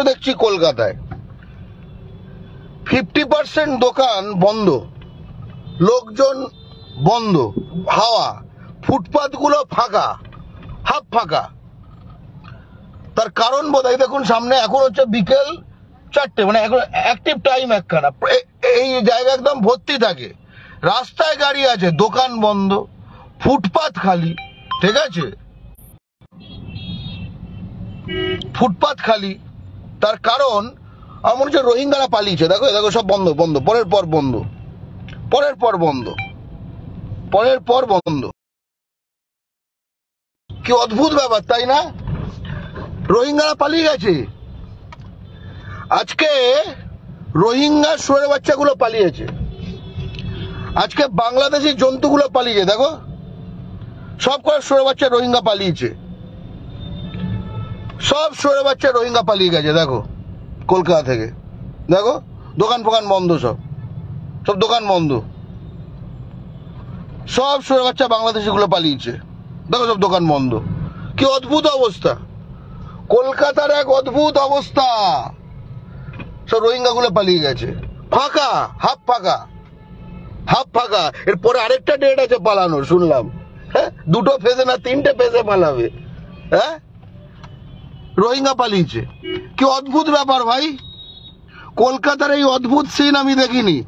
দেখছি কলকাতায় 50% দোকান বন্ধ, লোকজন বন্ধ, হাওয়া, ফুটপাথ গুলো ফাঁকা, হাফ ফাঁকা। তার কারণ বোধহয় দেখুন সামনে এখন হচ্ছে বিকেল 4টে, মানে এখন অ্যাক্টিভ টাইম একখানা, এই জায়গা একদম ভর্তি থাকে, রাস্তায় গাড়ি আছে, দোকান বন্ধ, ফুটপাথ খালি, ঠিক আছে, ফুটপাথ খালি। তার কারণ আমার মনে হচ্ছে রোহিঙ্গারা পালিয়েছে। দেখো দেখো সব বন্ধ বন্ধ, পরের পর বন্ধ, পরের পর বন্ধ, পরের পর বন্ধ। কি অদ্ভুত ব্যাপার, তাই না? রোহিঙ্গারা পালিয়ে গেছে। আজকে রোহিঙ্গা শুয়োরের বাচ্চাগুলো পালিয়েছে, আজকে বাংলাদেশি জন্তুগুলো পালিয়েছে। দেখো সব করে শুয়োরের বাচ্চা রোহিঙ্গা পালিয়েছে, সব শুয়োরের বাচ্চা রোহিঙ্গা পালিয়ে গেছে। দেখো কলকাতা থেকে, দেখো দোকান ফোকান বন্ধ, সব সব দোকান বন্ধ, সব শুয়োরের বাচ্চা বাংলাদেশি গুলো পালিয়েছে। দেখো সব দোকান বন্ধ। কি অদ্ভুত অবস্থা, কলকাতার এক অদ্ভুত অবস্থা। সব রোহিঙ্গা গুলো পালিয়ে গেছে, ফাঁকা, হাফ ফাঁকা, হাফ ফাঁকা। এরপরে আরেকটা ডেট আছে পালানোর শুনলাম, হ্যাঁ, 2টো ফেজে না 3টে ফেজে পালাবে। হ্যাঁ, রোহিঙ্গা পালিয়েছে। কি অদ্ভুত ব্যাপার ভাই, কলকাতার এই অদ্ভুত সিন আমি দেখিনি।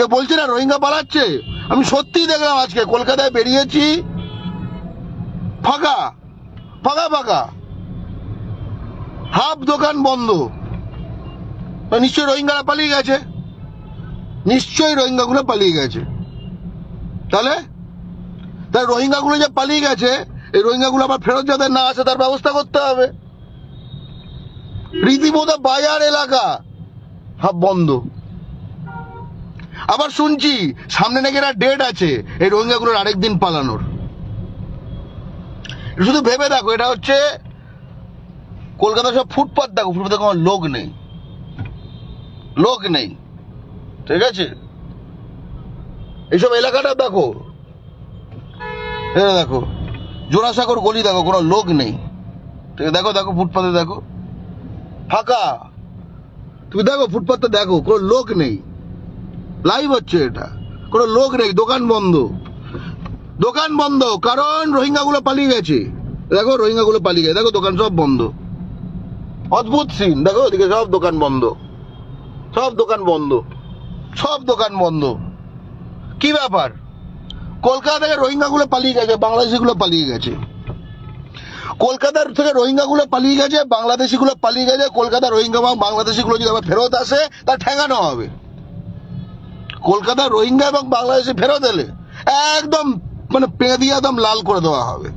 এ বলছে না রোহিঙ্গা পালাচ্ছে, আমি সত্যি দেখলাম আজকে কলকাতায় বেরিয়েছি, ফাঁকা ফাঁকা ফাঁকা, হাফ দোকান বন্ধ। নিশ্চয়ই রোহিঙ্গারা পালিয়ে গেছে, নিশ্চয়ই রোহিঙ্গাগুলো পালিয়ে গেছে। তাহলে তাই রোহিঙ্গাগুলো যে পালিয়ে গেছে, এই রোহিঙ্গাগুলো আবার ফেরত যাতে না আসে তার ব্যবস্থা করতে হবে। রীতিমতো বাজার এলাকা হাফ বন্ধ। আবার শুনছি সামনে নাকি একটা ডেট আছে এই রোহিঙ্গাগুলোর আরেকদিন পালানোর। শুধু ভেবে দেখো, এটা হচ্ছে কলকাতা, সব ফুটপাথ দেখো, ফুটপাথে কোনো লোক নেই, লোক নেই, ঠিক আছে। এইসব এলাকাটা দেখো, এটা দেখো জোড়াসাগর গলি দেখো, কোনো লোক নেই, ঠিক আছে। দেখো দেখো ফুটপাথে দেখো ফাঁকা, তুমি দেখো ফুটপাথটা দেখো, কোনো লোক নেই, লাইভ হচ্ছে এটা, কোনো লোক নেই, দোকান বন্ধ, দোকান বন্ধ। কারণ রোহিঙ্গা গুলো পালিয়ে গেছে। দেখো রোহিঙ্গা গুলো পালিয়ে গেছে, দেখো দোকান সব বন্ধ। অদ্ভুত সিন, দেখো ওদিকে সব দোকান বন্ধ, সব দোকান বন্ধ, সব দোকান বন্ধ। কি ব্যাপার, কলকাতা থেকে রোহিঙ্গা গুলো পালিয়ে গেছে, বাংলাদেশি গুলো পালিয়ে গেছে, কলকাতার থেকে রোহিঙ্গা গুলো পালিয়ে গেছে, বাংলাদেশি গুলো পালিয়ে গেছে। কলকাতা রোহিঙ্গা এবং বাংলাদেশি গুলো যদি আবার ফেরত আসে তা ঠেঙানো হবে। কলকাতার রোহিঙ্গা এবং বাংলাদেশি ফেরত এলে একদম মানে পেঁড়ে দিয়ে একদম লাল করে দেওয়া হবে,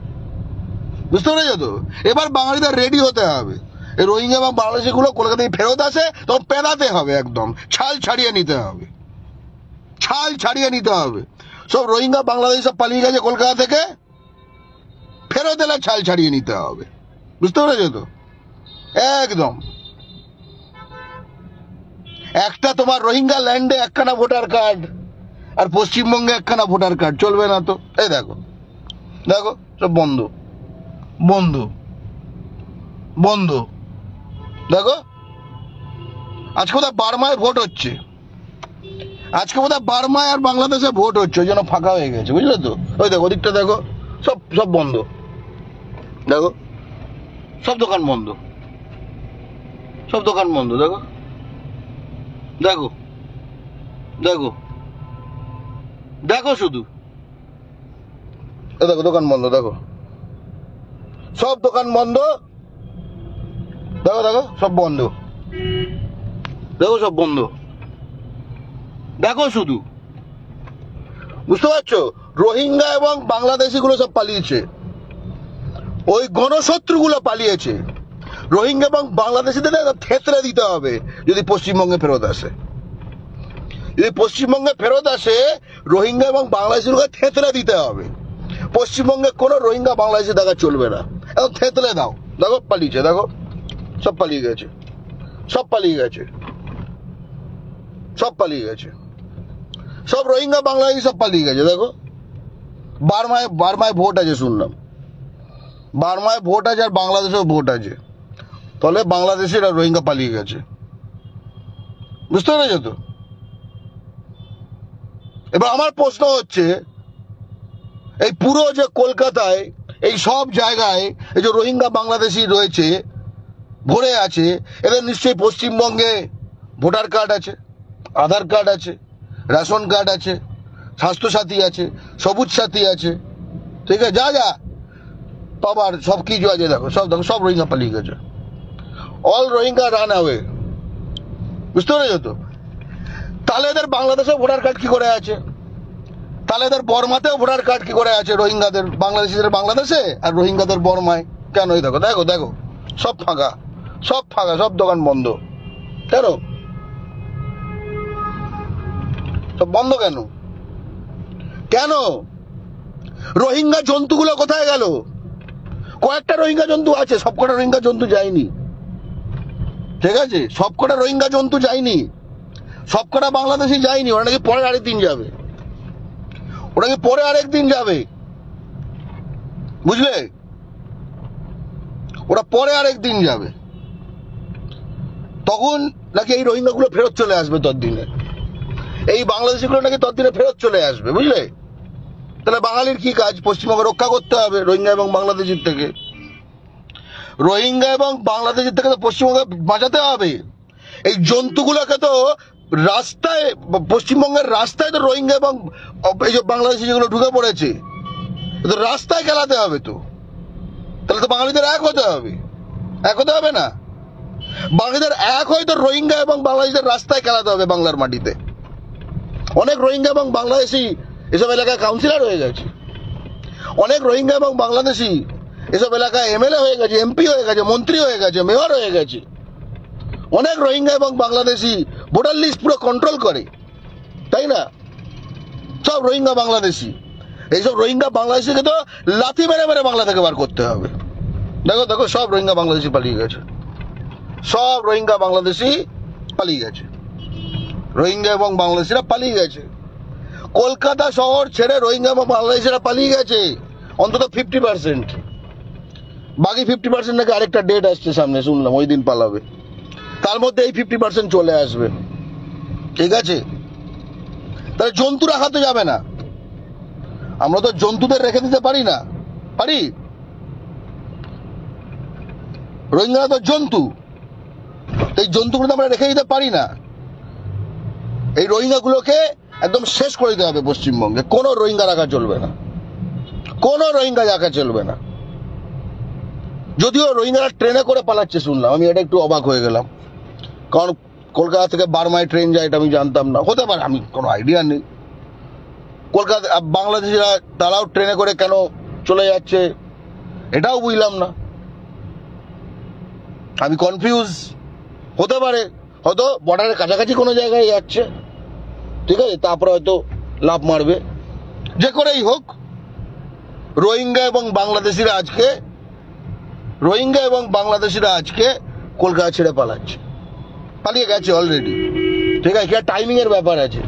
বুঝতে পেরেছো তো? এবার বাঙালিদের রেডি হতে হবে, এই রোহিঙ্গা এবং বাংলাদেশি গুলো কলকাতায় ফেরত আসে তখন পেঁদাতে হবে, একদম ছাল ছাড়িয়ে নিতে হবে, ছাল ছাড়িয়ে নিতে হবে। সব রোহিঙ্গা বাংলাদেশ সব পালিয়ে গেছে কলকাতা থেকে, ফেরত এলে ছাল ছাড়িয়ে নিতে হবে, বুঝতে পেরেছো তো? একদম একটা তোমার রোহিঙ্গা ল্যান্ডে একখানা ভোটার কার্ড আর পশ্চিমবঙ্গে একখানা ভোটার কার্ড চলবে না তো। এই দেখো দেখো সব বন্ধ বন্ধ বন্ধ। দেখো আজকে বোধহয় বার্মায় ভোট হচ্ছে, আজকে বোধহয় বার্মায় আর বাংলাদেশে ভোট হচ্ছে, ওই জন্য ফাঁকা হয়ে গেছে, বুঝলে তো? ওই দেখো ওদিকটা দেখো, সব সব বন্ধ, দেখো সব দোকান বন্ধ, সব দোকান বন্ধ। দেখো দেখো দেখো দেখো শুধু দেখো দোকান বন্ধ, দেখো সব দোকান বন্ধ, দেখো দেখো সব বন্ধ, দেখো সব বন্ধ, দেখো শুধু, বুঝতে পারছো? রোহিঙ্গা এবং বাংলাদেশি গুলো সব পালিয়েছে, ওই গণশত্রুগুলো পালিয়েছে। রোহিঙ্গা এবং বাংলাদেশিদের থেতলে দিতে হবে যদি পশ্চিমবঙ্গে ফেরত আসে, যদি পশ্চিমবঙ্গে ফেরত আসে রোহিঙ্গা এবং বাংলাদেশিগুলোকে থেতলে দিতে হবে। পশ্চিমবঙ্গে কোনো রোহিঙ্গা বাংলাদেশি দেখা চলবে না, এখন থেতলে দাও। দেখো পালিয়েছে, দেখো সব পালিয়ে গেছে, সব পালিয়ে গেছে, সব পালিয়ে গেছে, সব রোহিঙ্গা বাংলাদেশি সব পালিয়ে গেছে। দেখো বার্মায়, বার্মায় ভোট আছে শুনলাম, বার্মায় ভোট আছে আর বাংলাদেশেও ভোট আছে। তাহলে বাংলাদেশের আর রোহিঙ্গা পালিয়ে গেছে, বুঝতে পেরেছো তো? এবার আমার প্রশ্ন হচ্ছে, এই পুরো যে কলকাতায় এই সব জায়গায় এই যে রোহিঙ্গা বাংলাদেশি রয়েছে, ভরে আছে, এদের নিশ্চয়ই পশ্চিমবঙ্গে ভোটার কার্ড আছে, আধার কার্ড আছে, রেশন কার্ড আছে, স্বাস্থ্যসাথী আছে, সবুজ সাথী আছে, ঠিক আছে, যা যা পাবার সব কিছু আছে। দেখো সব রোহিঙ্গা পালিয়ে গেছে। অল রোহিঙ্গা রান অ্যাওয়ে, বুঝতে পেরেছো তো? তাহলে এদের বাংলাদেশে ভোটার কার্ড কি করে আছে? তাহলে এদের বর্মাতেও ভোটার কার্ড কি করে আছে? রোহিঙ্গাদের, বাংলাদেশিদের বাংলাদেশে আর রোহিঙ্গাদের বর্মায় কেন? দেখো দেখো দেখো, সব ফাঁকা, সব ফাঁকা, সব দোকান বন্ধ। কেন সব বন্ধ? কেন কেন? রোহিঙ্গা জন্তুগুলো কোথায় গেল? কয়েকটা রোহিঙ্গা জন্তু আছে, সবকটা রোহিঙ্গা জন্তু যায়নি, ঠিক আছে? সবকটা রোহিঙ্গা জন্তু যায়নি, সবকটা বাংলাদেশি যায়নি। ওরা নাকি পরে আরেকদিন যাবে, ওরা কি পরে আরেকদিন যাবে, বুঝলে? ওরা পরে আরেকদিন যাবে, তখন নাকি এই রোহিঙ্গাগুলো ফেরত চলে আসবে ততদিনে, এই বাংলাদেশিগুলো নাকি ততদিনে ফেরত চলে আসবে, বুঝলে? তাহলে বাঙালির কি কাজ? পশ্চিমবঙ্গে রক্ষা করতে হবে রোহিঙ্গা এবং বাংলাদেশির থেকে। রোহিঙ্গা এবং বাংলাদেশের থেকে তো পশ্চিমবঙ্গে বাঁচাতে হবে। এই জন্তুগুলোকে তো রাস্তায়, পশ্চিমবঙ্গের রাস্তায় তো রোহিঙ্গা এবং এই যে বাংলাদেশি যেগুলো ঢুকে পড়েছে, তো রাস্তায় খেলাতে হবে। তো তাহলে তো বাঙালিদের এক হতে হবে, এক হতে হবে না? বাঙালিদের এক হয়তো রোহিঙ্গা এবং বাংলাদেশের রাস্তায় খেলাতে হবে বাংলার মাটিতে। অনেক রোহিঙ্গা এবং বাংলাদেশি এসব এলাকায় কাউন্সিলর হয়ে গেছে, অনেক রোহিঙ্গা এবং বাংলাদেশি এসব এলাকায় এমএলএ হয়ে গেছে, এমপি হয়ে গেছে, মন্ত্রী হয়ে গেছে, মেয়র হয়ে গেছে। অনেক রোহিঙ্গা এবং বাংলাদেশি ভোটার লিস্ট পুরো কন্ট্রোল করে, তাই না? সব রোহিঙ্গা বাংলাদেশি, এইসব রোহিঙ্গা বাংলাদেশিকে তো লাথি মেরে মেরে বাংলা থেকে বার করতে হবে। দেখো দেখো, সব রোহিঙ্গা বাংলাদেশি পালিয়ে গেছে, সব রোহিঙ্গা বাংলাদেশি পালিয়ে গেছে, রোহিঙ্গা এবং বাংলাদেশিরা পালিয়ে গেছে। কলকাতা শহর ছেড়ে রোহিঙ্গা এবং বাংলাদেশিরা পালিয়ে গেছে অন্তত 50%। বাকি 50% নাকি আরেকটা ডেট আসছে সামনে, শুনলাম ওই দিন পালাবে। তার মধ্যে এই 50% চলে আসবে, ঠিক আছে? তাহলে জন্তু রাখা তো যাবে না, আমরা তো জন্তুদের রেখে দিতে পারি না, পারি? রোহিঙ্গারা তো জন্তু, এই জন্তুগুলো তো আমরা রেখে দিতে পারি না। এই রোহিঙ্গাগুলোকে একদম শেষ করে দিতে হবে পশ্চিমবঙ্গে। কোনো রোহিঙ্গা রাখা চলবে না, কোনো রোহিঙ্গা রাখা চলবে না। যদিও রোহিঙ্গারা ট্রেনে করে পালাচ্ছে শুনলাম, আমি এটা একটু অবাক হয়ে গেলাম, কারণ কলকাতা থেকে বার্মায় ট্রেন যায় এটা আমি জানতাম না। হতে পারে, আমি কোনো আইডিয়া নেই। কলকাতা বাংলাদেশিরা তারাও ট্রেনে করে কেন চলে যাচ্ছে এটাও বুঝলাম না, আমি কনফিউজ। হতে পারে হয়তো বর্ডারের কাছাকাছি কোনো জায়গায় যাচ্ছে, ঠিক আছে, তারপরে হয়তো লাভ মারবে। যে করেই হোক, রোহিঙ্গা এবং বাংলাদেশিরা আজকে কলকাতা ছেড়ে পালাচ্ছে, পালিয়ে গেছে অলরেডি, ঠিক আছে? টাইমিং এর ব্যাপার আছে,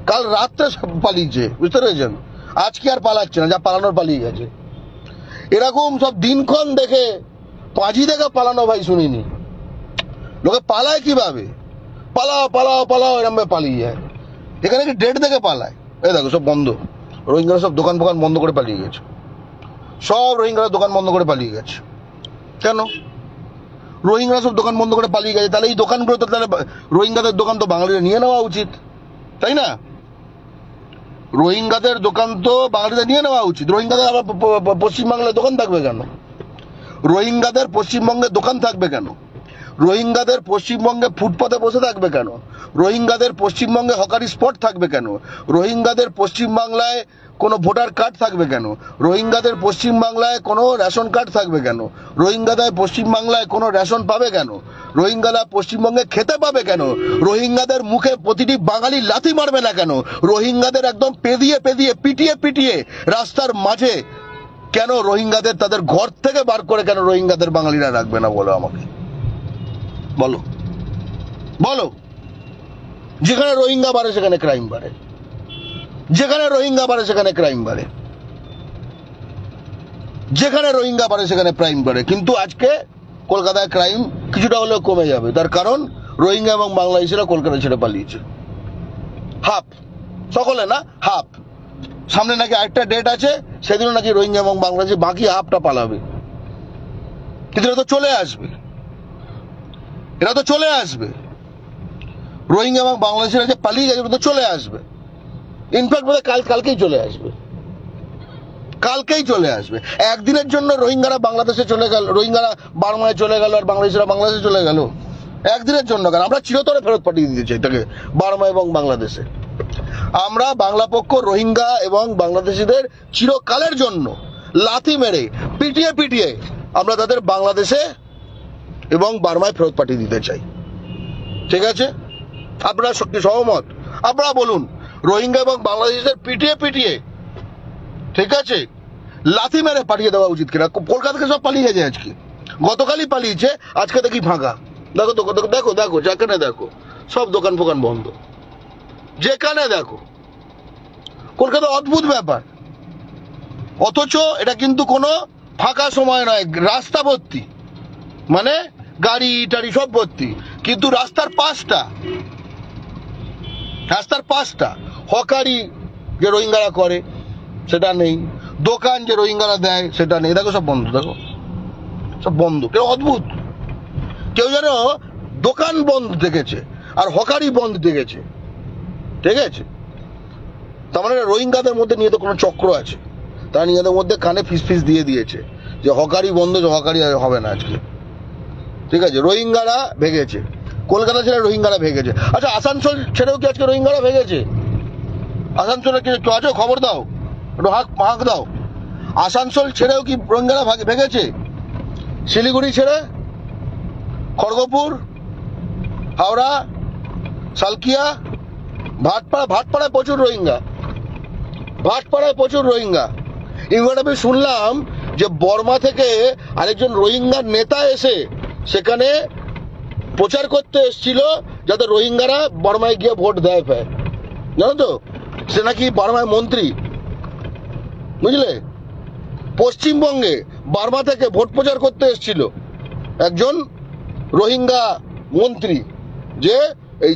কাল রাত্রে পালিয়েছে, বুঝতে পেরেছেন? আজকে আর পালাচ্ছে না, যা পালানোর পালিয়ে গেছে। এরকম সব দিনক্ষণ দেখে, পাঁজি দেখে পালানো ভাই শুনিনি। লোকে পালায় কিভাবে? পালাও পালাও পালাও এরম ভাবে পালিয়ে যায়। এখানে কি ডেট দেখে পালায়? এই দেখো সব বন্ধ, রোহিঙ্গারা সব দোকান ফোকান বন্ধ করে পালিয়ে গেছে, সব রোহিঙ্গারা দোকান বন্ধ করে পালিয়ে গেছে। কেন রোহিঙ্গারা সব দোকান বন্ধ করে পালিয়ে গেছে? তাহলে এই দোকানগুলো তো, তাহলে রোহিঙ্গাদের দোকান তো বাঙালিরা নিয়ে নেওয়া উচিত, তাই না? রোহিঙ্গাদের দোকান তো বাঙালিদের নিয়ে নেওয়া উচিত। রোহিঙ্গাদের আবার পশ্চিমবাংলায় দোকান থাকবে কেন? রোহিঙ্গাদের পশ্চিমবঙ্গে দোকান থাকবে কেন? রোহিঙ্গাদের পশ্চিমবঙ্গে ফুটপাতে বসে থাকবে কেন? রোহিঙ্গাদের পশ্চিমবঙ্গে হকারি স্পট থাকবে কেন? রোহিঙ্গাদের পশ্চিমবাংলায় কোনো ভোটার কার্ড থাকবে কেন? রোহিঙ্গাদের পশ্চিমবাংলায় কোনো রেশন কার্ড থাকবে কেন? রোহিঙ্গাদের পশ্চিমবাংলায় কোনো রেশন পাবে কেন? রোহিঙ্গারা পশ্চিমবঙ্গে খেতে পাবে কেন? রোহিঙ্গাদের মুখে প্রতিটি বাঙালি লাথি মারবে না কেন? রোহিঙ্গাদের একদম পেদিয়ে পেদিয়ে পিটিয়ে পিটিয়ে রাস্তার মাঝে কেন রোহিঙ্গাদের তাদের ঘর থেকে বার করে কেন রোহিঙ্গাদের বাঙালিরা রাখবে না? বলো আমাকে, বলো বলো। যেখানে রোহিঙ্গা বাড়ে সেখানে ক্রাইম বাড়ে, যেখানে রোহিঙ্গা বাড়ে সেখানে ক্রাইম বাড়ে, যেখানে রোহিঙ্গা বাড়ে সেখানে ক্রাইম বাড়ে। কিন্তু আজকে কলকাতায় ক্রাইম কিছুটা হলেও কমে যাবে। তার কারণ রোহিঙ্গা এবং বাংলাদেশিরা কলকাতা ছেড়ে পালিয়েছে। হাফ, সকলে না, হাফ। সামনে নাকি আরেকটা ডেট আছে, সেদিনও নাকি রোহিঙ্গা এবং বাংলাদেশি বাকি হাফটা পালাবে। কিন্তু এরা তো চলে আসবে, এরা তো চলে আসবে। রোহিঙ্গা এবং বাংলাদেশিরা যে পালিয়ে গেছে ওরা তো চলে আসবে। ইনফ্যাক্ট বোধহয় কালকেই চলে আসবে, কালকেই চলে আসবে। একদিনের জন্য রোহিঙ্গারা বাংলাদেশে চলে গেল, রোহিঙ্গারা বার্মায় চলে গেল আর বাংলাদেশিরা বাংলাদেশে চলে গেল একদিনের জন্য কেন? আমরা চিরতরে ফেরত পাঠিয়ে দিতে চাই তাকে বার্মা এবং বাংলাদেশে। আমরা বাংলা পক্ষ রোহিঙ্গা এবং বাংলাদেশিদের চিরকালের জন্য লাথি মেরে পিটিয়ে পিটিয়ে আমরা তাদের বাংলাদেশে এবং বার্মায় ফেরত পাঠিয়ে দিতে চাই। ঠিক আছে, আপনারা সহমত? আপনারা বলুন, রোহিঙ্গা এবং বাংলাদেশিদের পিটিয়ে পিটিয়ে, ঠিক আছে, লাথি মেরে পাঠিয়ে দেওয়া উচিত কিনা? কলকাতা থেকে সব পালিয়ে গেছে, আজকে গতকালই পালিয়েছে, আজকে দেখি ফাঁকা। দেখো দেখো দেখো দেখো, যেখানে দেখো সব দোকান ফোকান বন্ধ, যেখানে দেখো। কলকাতা অদ্ভুত ব্যাপার। অথচ এটা কিন্তু কোনো ফাঁকা সময় নয়, রাস্তা ভর্তি, মানে গাড়ি টাড়ি সব ভর্তি, কিন্তু রাস্তার পাশটা হকারি যে রোহিঙ্গারা করে সেটা নেই, দোকান যে রোহিঙ্গারা দেয় সেটা নেই। দেখো সব বন্ধ, দেখো সব বন্ধ। কেউ অদ্ভুত, কেউ যেন দোকান বন্ধ দেখেছে আর হকারি বন্ধ দেখেছে। ঠিক আছে, তার মানে রোহিঙ্গাদের মধ্যে নিয়ে তো কোনো চক্র আছে, তারা নিজেদের মধ্যে কানে ফিস দিয়ে দিয়েছে যে হকারি বন্ধ, যে হকারি হবে না আজকে। ঠিক আছে, রোহিঙ্গারা ভেগেছে, কলকাতা ছেড়ে রোহিঙ্গারা ভেগেছে। আচ্ছা, আসানসোল ছেড়েও কি আজকে রোহিঙ্গারা ভেগেছে? আসানসোলে কি কেউ আছো? খবর দাও, একটু হাঁক দাও। আসানসোল ছেড়েও কি রোহিঙ্গারা ভেগেছে? শিলিগুড়ি ছেড়ে, খড়গপুর, হাওড়া, সালকিয়া, ভাটপাড়ায় প্রচুর রোহিঙ্গা, ইনফ্যাক্ট আমি শুনলাম যে বর্মা থেকে আরেকজন রোহিঙ্গার নেতা এসে সেখানে প্রচার করতে এসেছিল যাতে রোহিঙ্গারা বর্মায় গিয়ে ভোট দেয় পায়। জানো তো, সে নাকি বর্মায় মন্ত্রী, বুঝলে? পশ্চিমবঙ্গে বার্মা থেকে ভোট প্রচার করতে এসেছিল একজন রোহিঙ্গা মন্ত্রী, যে এই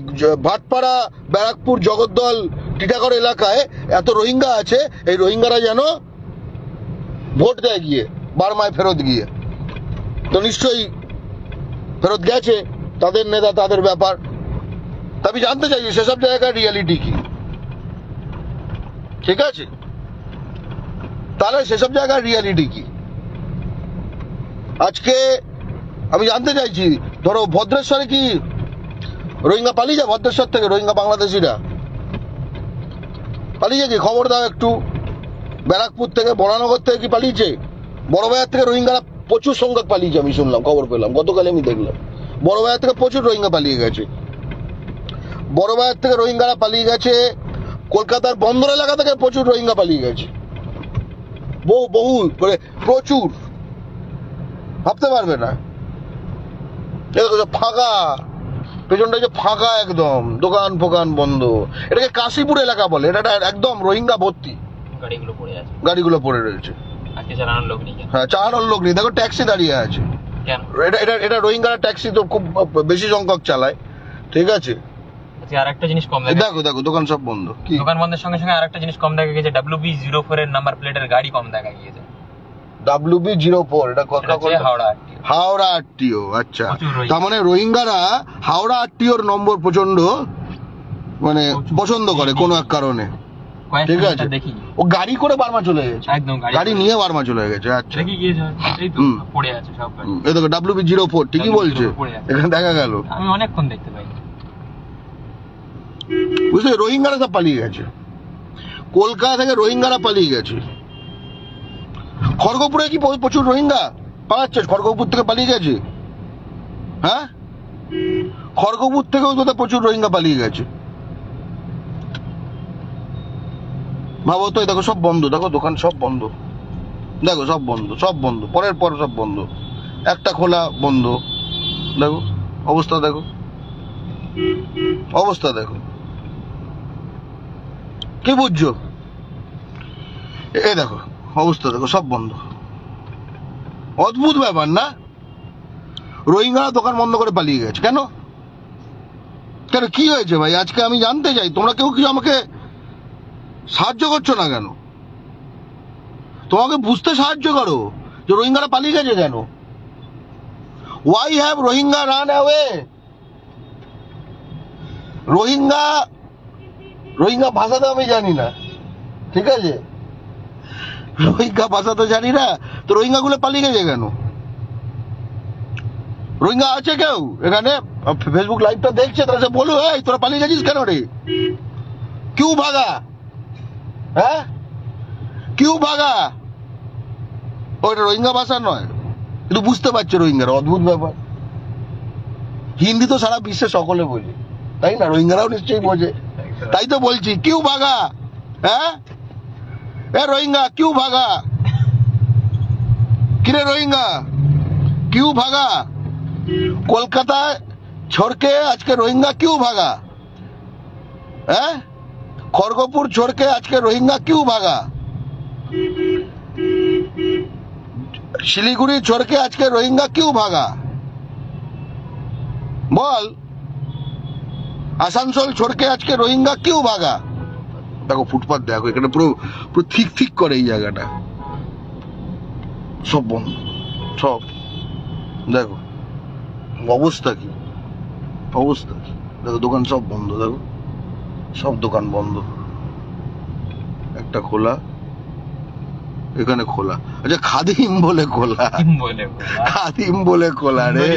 ভাটপাড়া, ব্যারাকপুর, জগদ্দল, টিটাগড় এলাকায় এত রোহিঙ্গা আছে, এই রোহিঙ্গারা যেন ভোট দেয় গিয়ে বার্মায় ফেরত গিয়ে। তো নিশ্চয়ই ফেরত গেছে, তাদের নেতা, তাদের ব্যাপার। তা আমি জানতে চাই সেসব জায়গায় রিয়ালিটি কি। ঠিক আছে, তাহলে সেসব জায়গায় রিয়ালিটি কি? আজকে আমি জানতে চাইছি, ধরো ভদ্রেশ্বরে কি রোহিঙ্গা পালিয়ে যায়? ভদ্রেশ্বর থেকে রোহিঙ্গা বাংলাদেশিরা পালিয়ে কি? খবর দাও একটু। ব্যারাকপুর থেকে, বরানগর থেকে কি পালিয়েছে? বড়বাজার থেকে রোহিঙ্গারা প্রচুর সংখ্যক পালিয়েছে, আমি শুনলাম, খবর পেলাম, গতকাল আমি দেখলাম বড়বাজার থেকে প্রচুর রোহিঙ্গা পালিয়ে গেছে। বড়বাজার থেকে রোহিঙ্গারা পালিয়ে গেছে, কলকাতার বন্দর এলাকা থেকে প্রচুর রোহিঙ্গা পালিয়ে গেছে, বহু করে, প্রচুর, ভাবতে পারবে না। ফাঁকা, পেছনটা যে ফাঁকা একদম, দোকান ফোকান বন্ধ। এটাকে কাশীপুর এলাকা বলে, এটা একদম রোহিঙ্গা ভর্তি, গাড়িগুলো পড়ে রয়েছে। হ্যাঁ, চালানোর লোক নেই। দেখো ট্যাক্সি দাঁড়িয়ে আছে, এটা রোহিঙ্গারা ট্যাক্সি তো খুব বেশি সংখ্যক চালায়। ঠিক আছে, আরেকটা জিনিস কম দেখো দেখো দোকান সব বন্ধ। কি দোকান বন্ধের সঙ্গে সঙ্গে আরেকটা জিনিস কম দেখা গেছে, WB04 এর নাম্বার প্লেটের গাড়ি কম দেখা গিয়েছে। WB04, এটা হাওড়া আরটিও। আচ্ছা, তার মানে রোহিঙ্গারা হাওড়া আরটিওর নম্বর প্রচন্ড মানে পছন্দ করে কোনো এক কারণে। ঠিক আছে, ও গাড়ি করে বার্মা চলে গেছে, একদম গাড়ি নিয়ে বার্মা চলে গেছে। আচ্ছা, পড়ে আছে সব গাড়ি। এই দেখো WB04, ঠিকই বলছে, এখানে দেখা গেল, আমি অনেকক্ষণ দেখতে পাই। বুঝলে, রোহিঙ্গারা সব পালিয়ে গেছে, কলকাতা থেকে রোহিঙ্গারা পালিয়ে গেছে। খড়গপুরে কি প্রচুর রোহিঙ্গা পালাচ্ছে? খড়গপুর থেকে পালিয়ে গেছে। হ্যাঁ, খড়গপুর থেকেও তো প্রচুর রোহিঙ্গা পালিয়ে গেছে। ভাবো তো, দেখো সব বন্ধ, দেখো দোকান সব বন্ধ, দেখো সব বন্ধ, সব বন্ধ, পরের পর সব বন্ধ, একটা খোলা বন্ধ। দেখো অবস্থা, দেখো অবস্থা, দেখো কি বুঝছো? দেখো অবস্থা, দেখো সব বন্ধ। অদ্ভুত ব্যাপার না? রোহিঙ্গারা দোকান বন্ধ করে পালিয়ে গেছে। কেন কেন কি হয়েছে ভাই? আজকে আমি জানতে চাই, তোমরা কেউ কি আমাকে সাহায্য করছো না কেন? তোমাকে বুঝতে সাহায্য করো যে রোহিঙ্গারা পালিয়ে গেছে কেন। Why have Rohingya run away? Rohingya ভাষা তো আমি জানি না, ঠিক আছে? রোহিঙ্গা ভাষা তো জানি না, তো রোহিঙ্গা গুলো পালিয়ে গেছে কেন? রোহিঙ্গা আছে কেউ এখানে? ফেসবুক লাইভটা দেখছে, তারা সে বলো, এই তোরা পালিয়ে গেছিস কেন রে? কিউ ভাগা? হ্যাঁ, কিউ ভাগা? ওইটা রোহিঙ্গা ভাষা নয়, কিন্তু বুঝতে পারছে রোহিঙ্গারা। অদ্ভুত ব্যাপার। হিন্দি তো সারা বিশ্বে সকলে বোঝে, তাই না? রোহিঙ্গারাও নিশ্চয়ই বোঝে, তাই তো বলছি কিউ ভাগা। হ্যাঁ, এ রোহিঙ্গা কিউ ভাগা? কিরে রোহিঙ্গা কিউ ভাগা? কলকাতা छोड़ के आज के रोहिंगा क्यों भागा? खड़गपुर छोड़ के आज के रोहिंगा क्यों भागा? শিলিগুড়ি छोड़ के आज के रोहिंगा क्यों भागा? বল। আসানসোল छोड़ के आज के रोहिंगा क्यों भागा? দেখো ফুটপাত দেখো, এখানে পুরো পুরো ঠিক ঠিক করে এই জায়গাটা সব বন্ধ, সব দেখো অবস্থা কি, অবস্থা কি দেখো। দোকান সব বন্ধ, দেখো সব দোকান বন্ধ, একটা খোলা, এখানে খোলা। আচ্ছা খাদিম বলে খোলা, খাদিম বলে খোলা রে,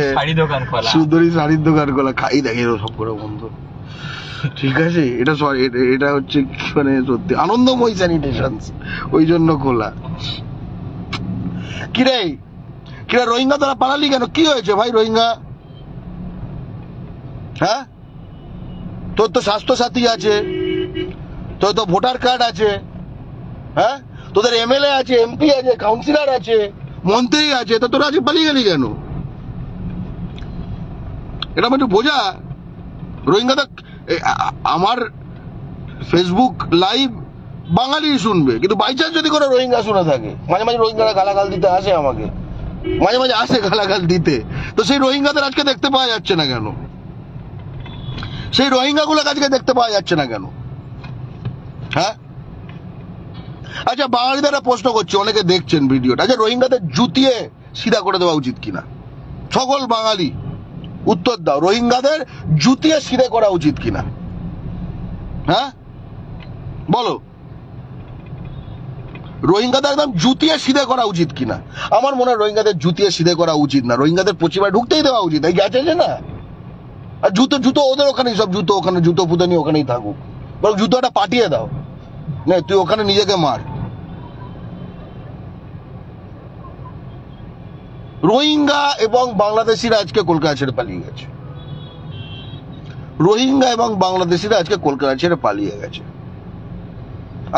সুন্দরী শাড়ির দোকান খোলা, খাই দেখে সব করে বন্ধ। ঠিক আছে, এটা এটা হচ্ছে মানে সত্যি আনন্দময় স্যানিটেশন, ওই জন্য খোলা। কিরে কিরে রোহিঙ্গা তারা পালালি কেন? কি হয়েছে ভাই রোহিঙ্গা? হ্যাঁ, তোর তো স্বাস্থ্য সাথী আছে, তোর তো ভোটার কার্ড আছে, হ্যাঁ তোদের এমএলএ আছে, এমপি আছে, কাউন্সিলর আছে, মন্ত্রী আছে, তো তোরা আজকে পালিয়ে গেলি কেন? এটা মানে বোঝা। রোহিঙ্গাটা আমার ফেসবুক লাইভ বাঙালি শুনবে, কিন্তু বাই চান্স যদি কোনো রোহিঙ্গা শুনে থাকে, মাঝে মাঝে রোহিঙ্গারা গালাগাল দিতে আসে আমাকে, মাঝে মাঝে আসে গালাগাল দিতে, তো সেই রোহিঙ্গাদের আজকে দেখতে পাওয়া যাচ্ছে না কেন? সেই রোহিঙ্গা গুলোকে আজকে দেখতে পাওয়া যাচ্ছে না কেন? হ্যাঁ, আচ্ছা বাঙালিদের প্রশ্ন করছি, অনেকে দেখছেন ভিডিওটা, আচ্ছা রোহিঙ্গাদের জুতিয়ে সিধা করে দেওয়া উচিত কিনা? সকল বাঙালি উত্তর দাও, রোহিঙ্গাদের জুতিয়ে সিধে করা উচিত কিনা? হ্যাঁ বলো, রোহিঙ্গাদের একদম জুতিয়ে সিধে করা উচিত কিনা? আমার মনে হয় রোহিঙ্গাদের জুতিয়ে সিধে করা উচিত না, রোহিঙ্গাদের পশ্চিমায় ঢুকতেই দেওয়া উচিত। এই গেছে যে না, আর জুতো জুতো ওদের ওখানেই, সব জুতো ওখানে, জুতো পুঁতে নিয়ে ওখানেই থাকুক, বরং জুতোটা পাঠিয়ে দাও, না তুই ওখানে নিজেকে মার। রোহিঙ্গা এবং বাংলাদেশিরা আজকে কলকাতা ছেড়ে পালিয়ে গেছে, রোহিঙ্গা এবং বাংলাদেশিরা আজকে কলকাতা ছেড়ে পালিয়ে গেছে।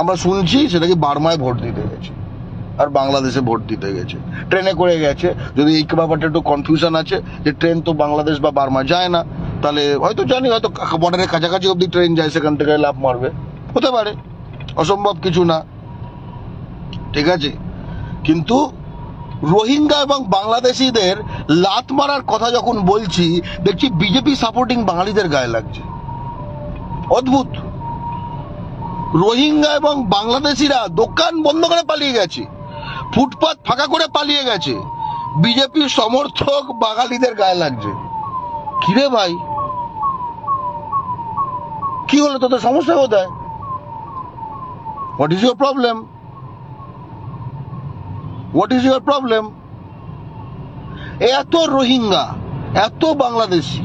আমরা শুনছি সেটা কি বার্মায় ভোট দিতে গেছে আর বাংলাদেশে ভোট দিতে গেছে, ট্রেনে করে গেছে। যদি এই ব্যাপারটা একটু কনফিউশন আছে যে ট্রেন তো বাংলাদেশ বা বার্মা যায় না, তাহলে হয়তো জানি হয়তো বর্ডারের কাছাকাছি অব্দি ট্রেন যায়, সেখান থেকে লাভ মারবে, হতে পারে, অসম্ভব কিছু না, ঠিক আছে। কিন্তু রোহিঙ্গা এবং বাংলাদেশিদের লাত মারার কথা যখন বলছি, দেখছি বিজেপি সাপোর্টিং বাঙালিদের গায়ে লাগছে। অদ্ভুত। রোহিঙ্গা এবং বাংলাদেশিরা দোকান বন্ধ করে পালিয়ে গেছে, ফুটপাত ফাঁকা করে পালিয়ে গেছে, বিজেপি সমর্থক বাঙালিদের গায়ে লাগছে। কিরে ভাই কি হলো, তোদের সমস্যা কোথায়? What is your problem? What is your problem? এত রোহিঙ্গা, এত বাংলাদেশি,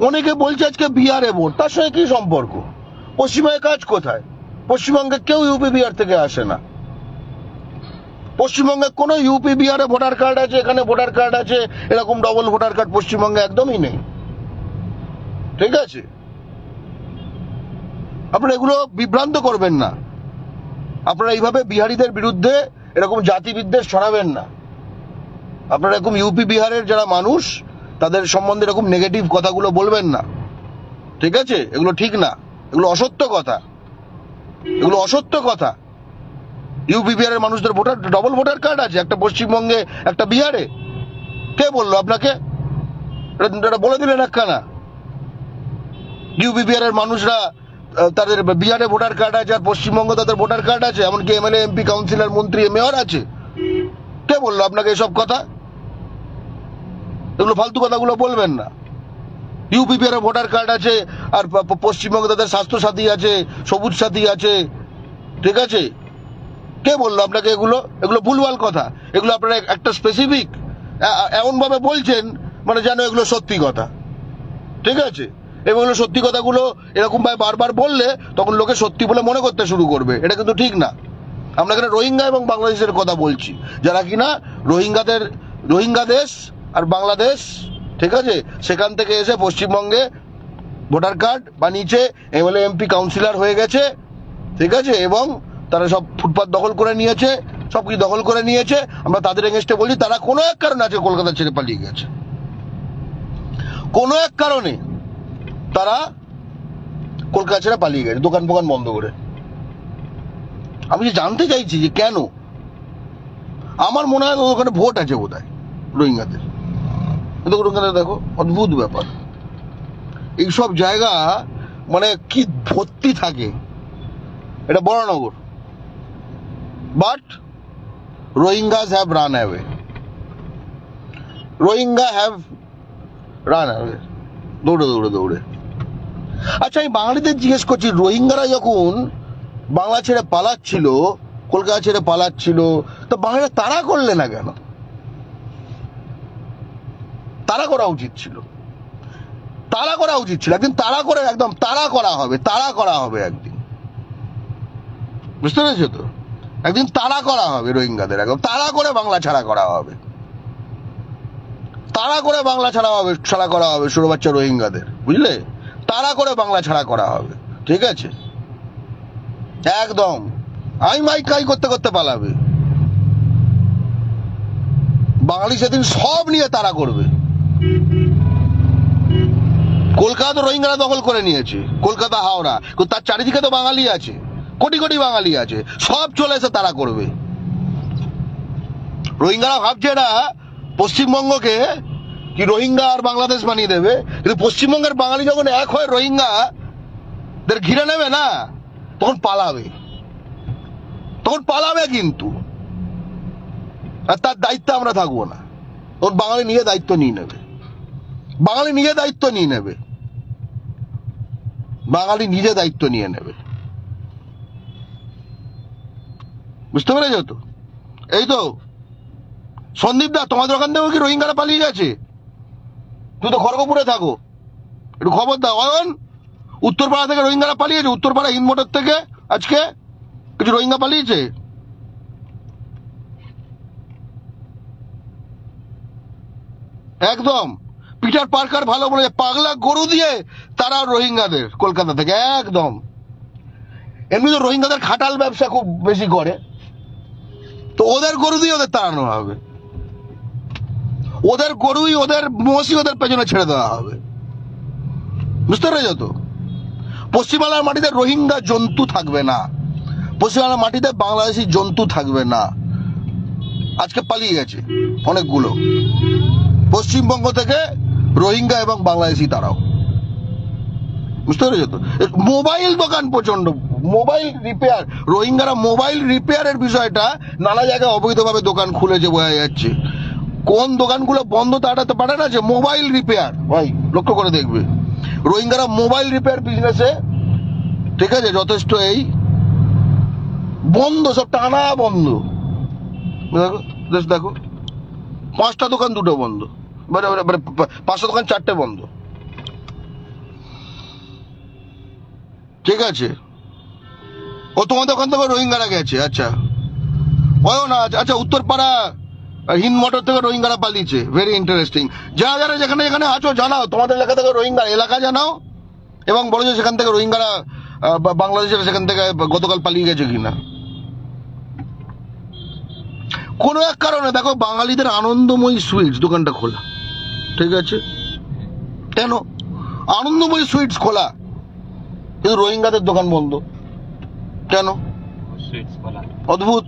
অনেকে বলছে আজকে বিহারে ভোট, তার সঙ্গে কি সম্পর্ক? পশ্চিমবঙ্গে কাজ কোথায়? পশ্চিমবঙ্গে কেউ ইউপি বিহার থেকে আসে না। পশ্চিমবঙ্গে কোনো ইউপি বিহারে ভোটার কার্ড আছে, এখানে ভোটার কার্ড আছে, এরকম ডবল ভোটার কার্ড পশ্চিমবঙ্গে একদমই নেই, ঠিক আছে? আপনারা এগুলো বিভ্রান্ত করবেন না, আপনারা এইভাবে বিহারিদের বিরুদ্ধে এরকম জাতি বিদ্বেষ ছড়াবেন না, আপনারা এরকম ইউপি বিহারের যারা মানুষ তাদের সম্বন্ধে এরকম নেগেটিভ কথাগুলো বলবেন না, ঠিক আছে? এগুলো ঠিক না, এগুলো অসত্য কথা, এগুলো অসত্য কথা। ইউপি বিহারের মানুষদের ভোটার ডবল ভোটার কার্ড আছে, একটা পশ্চিমবঙ্গে একটা বিহারে? কে বললো আপনাকে? এটা বলে দিলেন একখানা। ইউপি বিহারের মানুষরা তাদের বিহারে ভোটার কার্ড আছে আর পশ্চিমবঙ্গে তাদের ভোটার কার্ড আছে, এমনকি এমএলএ এমপি কাউন্সিলর মন্ত্রী মেয়র আছে। কে বললো আপনাকে এসব কথা? এগুলো ফালতু কথাগুলো বলবেন না। ইউপি বিহারে ভোটার কার্ড আছে আর পশ্চিমবঙ্গে তাদের স্বাস্থ্য সাথী আছে, সবুজ সাথী আছে, ঠিক আছে? কে বললো আপনাকে এগুলো? এগুলো ভুলভাল কথা। এগুলো আপনারা একটা স্পেসিফিক এমন ভাবে বলছেন মানে যেন এগুলো সত্যি কথা, ঠিক আছে? এবং এগুলো সত্যি কথাগুলো এরকম ভাবে বারবার বললে তখন লোকে সত্যি বলে মনে করতে শুরু করবে, এটা কিন্তু ঠিক না। আমরা এখানে রোহিঙ্গা এবং বাংলাদেশের কথা বলছি, যারা কিনা রোহিঙ্গা দেশ আর বাংলাদেশ, ঠিক আছে, সেখান থেকে এসে পশ্চিমবঙ্গে ভোটার কার্ড বানিয়েছে, এমএলএ এমপি কাউন্সিলর হয়ে গেছে, ঠিক আছে, এবং তারা সব ফুটপাত দখল করে নিয়েছে, সবকিছু দখল করে নিয়েছে। আমরা তাদের এগেনস্টে বলছি তারা কোনো এক কারণে আছে কলকাতা ছেড়ে পালিয়ে গেছে, কোনো এক কারণে তারা কলকাতা ছেড়ে পালিয়ে গেছে, দোকান ফোকান বন্ধ করে। আমি যে জানতে চাইছি যে কেন, আমার মনে হয় ওখানে ভোট আছে বোধ হয় রোহিঙ্গাদের। ওখানে দেখো অদ্ভুত ব্যাপার, এইসব জায়গা মানে কি ভর্তি থাকে। এটা Baranagar, but Rohingyas have run away, Rohingya have run away, দৌড়ে দৌড়ে দৌড়ে। আচ্ছা, আমি বাঙালিদের জিজ্ঞেস করছি, রোহিঙ্গারা যখন বাংলা ছেড়ে পালাচ্ছিল, কলকাতা ছেড়ে পালাচ্ছিল, তো বাঙালিরা তাড়া করলে না কেন? তাড়া করা উচিত ছিল, তাড়া করা উচিত ছিল। একদিন তাড়া করে, একদম তাড়া করা হবে, তাড়া করা হবে একদিন, বুঝতে পেরেছো তো? একদিন তাড়া করা হবে রোহিঙ্গাদের, একদম তাড়া করে বাংলা ছাড়া করা হবে, তাড়া করে বাংলা ছাড়া করা হবে ষোলো বাচ্চা রোহিঙ্গাদের, বুঝলে? তাড়া করে বাংলা ছাড়া করা হবে, ঠিক আছে? একদম আই মাই কাই করতে করতে পালাবে বাঙালি, সেদিন সব নিয়ে তাড়া করবে। কলকাতা তো রোহিঙ্গারা দখল করে নিয়েছে, কলকাতা হাওড়া, তার চারিদিকে তো বাঙালি আছে, কোটি কোটি বাঙালি আছে, সব চলে এসে তাড়া করবে। রোহিঙ্গারা ভাবছে না পশ্চিমবঙ্গকে কি রোহিঙ্গা আর বাংলাদেশ বানিয়ে দেবে, কিন্তু পশ্চিমবঙ্গের বাঙালি যখন এক হয় রোহিঙ্গাদের ঘিরে নেবে না, তখন পালাবে, তখন পালাবে কিন্তু। আর তার দায়িত্ব আমরা থাকবো না, তখন বাঙালি নিজে দায়িত্ব নিয়ে নেবে, বাঙালি নিজে দায়িত্ব নিয়ে নেবে, বাঙালি নিজে দায়িত্ব নিয়ে নেবে, বুঝতে পেরেছো তো? এই তো সন্দীপ দা, তোমাদের ওখান থেকেও কি রোহিঙ্গারা পালিয়ে গেছে? তুই তো খড়গপুরে থাকো, একটু খবর দাও। অয়ন, উত্তরপাড়া থেকে রোহিঙ্গারা পালিয়েছে, উত্তরপাড়া হিন্দমোটর থেকে আজকে কিছু রোহিঙ্গা পালিয়েছে। একদম পিটার পার্কার ভালো বলেছে, পাগলা গরু দিয়ে তারা রোহিঙ্গাদের কলকাতা থেকে একদম। এমনি তো রোহিঙ্গাদের খাটাল ব্যবসা খুব বেশি করে, তো ওদের গরু দিয়ে ওদের তাড়ানো হবে, ওদের গরুই, ওদের মোষই ওদের পেছনে ছেড়ে দেওয়া হবে, বুঝতে পেরেছো তো? পশ্চিমবাংলার মাটিতে রোহিঙ্গা জন্তু থাকবে না, পশ্চিমবাংলার মাটিতে বাংলাদেশি জন্তু থাকবে না। আজকে পালিয়ে গেছে অনেকগুলো পশ্চিমবঙ্গ থেকে রোহিঙ্গা এবং বাংলাদেশি তারাও, বুঝতে পেরেছো তো? মোবাইল দোকান প্রচন্ড, মোবাইল রিপেয়ার, রোহিঙ্গারা মোবাইল রিপেয়ারের বিষয়টা নানা জায়গায় অবৈধভাবে দোকান খুলেছে, বোঝা যাচ্ছে। কোন দোকানগুলো বন্ধ তাড়াতে পারে না, যে মোবাইল রিপেয়ার, ভাই লক্ষ্য করে দেখবে, রোহিঙ্গারা মোবাইল রিপেয়ার বিজনেসে, ঠিক আছে, যথেষ্ট এই বন্ধ, সব টানা বন্ধ। দেখো 5টা দোকান 2টো বন্ধ, মানে 5টা দোকান 4টে বন্ধ, ঠিক আছে? ও তোমাদের ওখান থেকে রোহিঙ্গারা গেছে, আচ্ছা হয় না? আচ্ছা, উত্তরপাড়া হিন্দমোটর থেকে রোহিঙ্গারা পালিয়েছে, ভেরি ইন্টারেস্টিং। যারা যারা যেখানে যেখানে আছো জানাও, তোমাদের এলাকা থেকে রোহিঙ্গা এলাকা জানাও, এবং বলো যে সেখান থেকে রোহিঙ্গারা বাংলাদেশের সেখান থেকে গতকাল পালিয়ে গেছে কিনা। কোনো এক কারণে দেখো বাঙালিদের আনন্দময়ী সুইটস দোকানটা খোলা, ঠিক আছে? কেন আনন্দময়ী সুইটস খোলা কিন্তু রোহিঙ্গাদের দোকান বন্ধ কেন? সুইটস খোলা অদ্ভুত।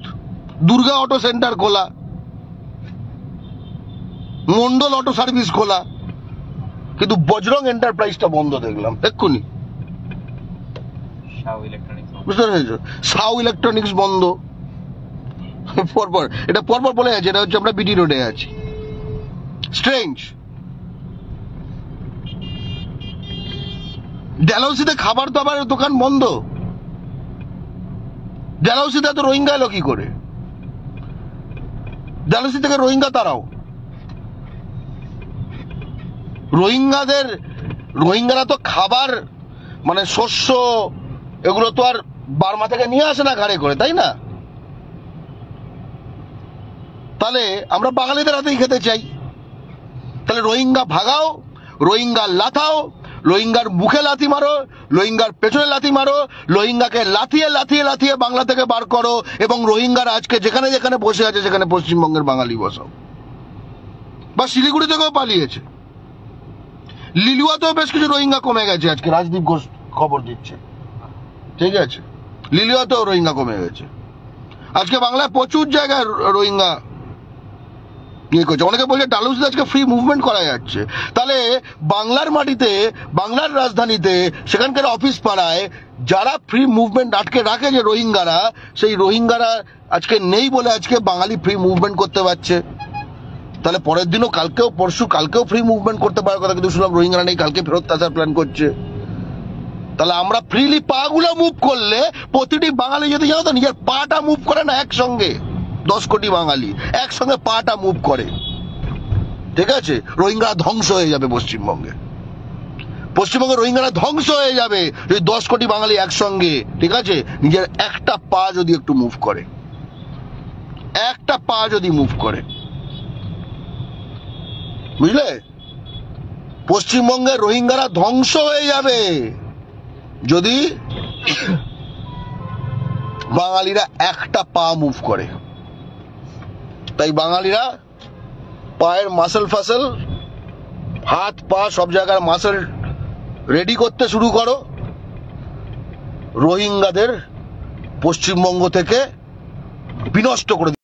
দুর্গা অটো সেন্টার খোলা, মন্ডল অটো সার্ভিস খোলা, কিন্তু বজরং এন্টারপ্রাইজটা বন্ধ দেখলাম এক্ষুনি। বুঝতে পেরেছো? সাউ ইলেকট্রনিক্স বন্ধ। পরপর এটা পরপর বলে যাচ্ছে, এটা হচ্ছে আমরা বিটি রোডে আছি। স্ট্রেঞ্জ। ডেলহাউসিতে খাবার দাবারের দোকান বন্ধ। ডেলহাউসিতে তো রোহিঙ্গা এলো কি করে? ডেলহাউসি থেকে রোহিঙ্গা তারাও। রোহিঙ্গারা তো খাবার মানে শস্য এগুলো তো আর বার্মা থেকে নিয়ে আসে না গাড়ি করে, তাই না? তাহলে আমরা বাঙালিদের হাতেই খেতে চাই। তাহলে রোহিঙ্গা ভাগাও, রোহিঙ্গা লাথাও, রোহিঙ্গার মুখে লাথি মারো, রোহিঙ্গার পেছনে লাথি মারো, রোহিঙ্গাকে লাথিয়ে লাথিয়ে লাথিয়ে বাংলা থেকে বার করো, এবং রোহিঙ্গারা আজকে যেখানে যেখানে বসে আছে সেখানে পশ্চিমবঙ্গের বাঙালি বসাও। বা শিলিগুড়ি থেকেও পালিয়েছে। লিলুয়াতেও বেশ কিছু রোহিঙ্গা কমে গেছে, আজকে রাজদীপ ঘোষ খবর দিচ্ছে। ঠিক আছে, লিলুয়াতেও রোহিঙ্গা কমে গেছে। আজকে বাংলায় প্রচুর জায়গায় রোহিঙ্গা ইয়ে করছে। অনেকে বলছে ডালহৌসিতে আজকে ফ্রি মুভমেন্ট করা যাচ্ছে। তাহলে বাংলার মাটিতে, বাংলার রাজধানীতে, সেখানকার অফিস পাড়ায় যারা ফ্রি মুভমেন্ট আটকে রাখে যে রোহিঙ্গারা, সেই রোহিঙ্গারা আজকে নেই বলে আজকে বাঙালি ফ্রি মুভমেন্ট করতে পারছে। তাহলে পরের দিনও কালকেও ফ্রি মুভমেন্ট করতে পারার কথা, কিন্তু শুনলাম রোহিঙ্গারা নেই, কালকে ফেরত আসার প্ল্যান করছে। তাহলে আমরা ফ্রিলি পা গুলো মুভ করলে, প্রতিটি বাঙালি যদি জানো তো নিজের পাটা মুভ করে না একসঙ্গে, 10 কোটি বাঙালি একসঙ্গে পাটা মুভ করে, ঠিক আছে, রোহিঙ্গা ধ্বংস হয়ে যাবে পশ্চিমবঙ্গে। রোহিঙ্গারা ধ্বংস হয়ে যাবে যদি 10 কোটি বাঙালি একসঙ্গে, ঠিক আছে, নিজের একটা পা যদি একটু মুভ করে, একটা পা যদি মুভ করে, বুঝলে? পশ্চিমবঙ্গের রোহিঙ্গারা ধ্বংস হয়ে যাবে যদি বাঙালিরা একটা পা মুভ করে। তাই বাঙালিরা পায়ের মাসেল ফাসেল, হাত পা সব জায়গার মাসেল রেডি করতে শুরু করো। রোহিঙ্গাদের পশ্চিমবঙ্গ থেকে বিনষ্ট করে